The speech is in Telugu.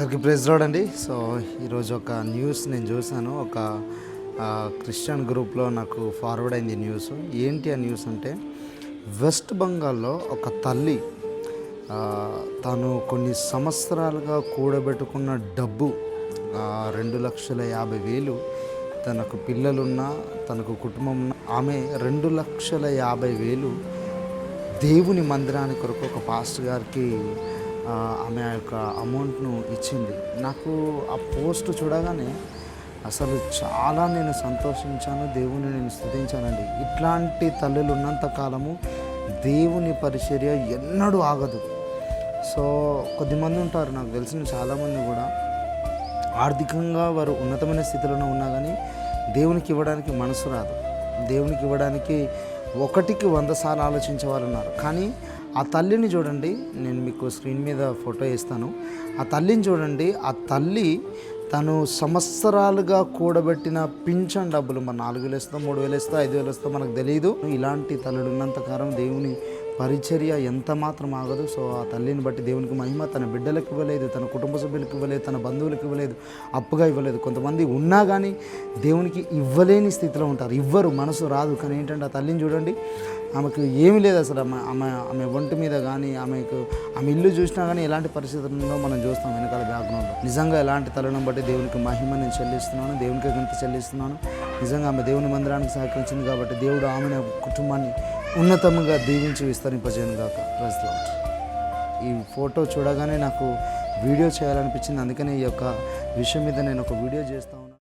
అందరికీ ప్రైజ్ లార్డ్ అండి. సో ఈరోజు ఒక న్యూస్ నేను చూశాను. ఒక క్రిస్టియన్ గ్రూప్లో నాకు ఫార్వర్డ్ అయింది న్యూస్. ఏంటి ఆ న్యూస్ అంటే, వెస్ట్ బెంగాల్లో ఒక తల్లి తను కొన్ని సంవత్సరాలుగా కూడబెట్టుకున్న డబ్బు 2,50,000 తనకు పిల్లలున్నా తనకు కుటుంబం ఉన్న ఆమె 2,50,000 దేవుని మందిరానికి కొరకు ఒక పాస్టర్ గారికి ఆమె ఆ యొక్క అమౌంట్ను ఇచ్చింది. నాకు ఆ పోస్ట్ చూడగానే అసలు చాలా నేను సంతోషించాను, దేవుని నేను స్తుతించానండి. ఇట్లాంటి తల్లులు ఉన్నంత కాలము దేవుని పరిచర్య ఎన్నడూ ఆగదు. సో కొద్దిమంది ఉంటారు, నాకు తెలిసిన చాలామంది కూడా ఆర్థికంగా వారు ఉన్నతమైన స్థితిలోనే ఉన్నా కానీ దేవునికి ఇవ్వడానికి మనసు రాదు. దేవునికి ఇవ్వడానికి 1కి 100 సార్లు ఆలోచించే వాళ్ళు ఉన్నారు. కానీ ఆ తల్లిని చూడండి, నేను మీకు స్క్రీన్ మీద ఫోటో ఇస్తాను. ఆ తల్లిని చూడండి. ఆ తల్లి తను సంవత్సరాలుగా కూడబెట్టిన పింఛన్ డబ్బులు, మరి 4,000 ఇస్తా, 3,000 ఇస్తా, 5,000 ఇస్తా మనకు తెలియదు. ఇలాంటి తల్లులు ఉన్నంతకాలం దేవుని పరిచర్య ఎంత మాత్రం ఆగదు. సో ఆ తల్లిని బట్టి దేవునికి మహిమ. తన బిడ్డలకు ఇవ్వలేదు, తన కుటుంబ సభ్యులకు ఇవ్వలేదు, తన బంధువులకు ఇవ్వలేదు, అప్పుగా ఇవ్వలేదు. కొంతమంది ఉన్నా కానీ దేవునికి ఇవ్వలేని స్థితిలో ఉంటారు, ఇవ్వరు, మనసు రాదు. కానీ ఏంటంటే ఆ తల్లిని చూడండి, ఆమెకు ఏమీ లేదు అసలు. ఆమె ఒంటి మీద కానీ ఆమె ఇల్లు చూసినా కానీ ఎలాంటి పరిస్థితుల్లో మనం చూస్తాం వెనకాల బ్యాక్గ్రౌండ్లో. నిజంగా ఎలాంటి తల్లిని బట్టి దేవునికి మహిమ నేను చెల్లిస్తున్నాను, దేవునికి గంట చెల్లిస్తున్నాను. నిజంగా ఆమె దేవుని మందిరానికి సహకరించింది కాబట్టి దేవుడు ఆమె కుటుంబాన్ని ఉన్నతంగా దీవించి విస్తరింపజేయను గాక. Praise lord. ఈ ఫోటో చూడగానే నాకు వీడియో చేయాలనిపించింది. అందుకనే ఈ యొక్క విషయం మీద నేను ఒక వీడియో చేస్తాను.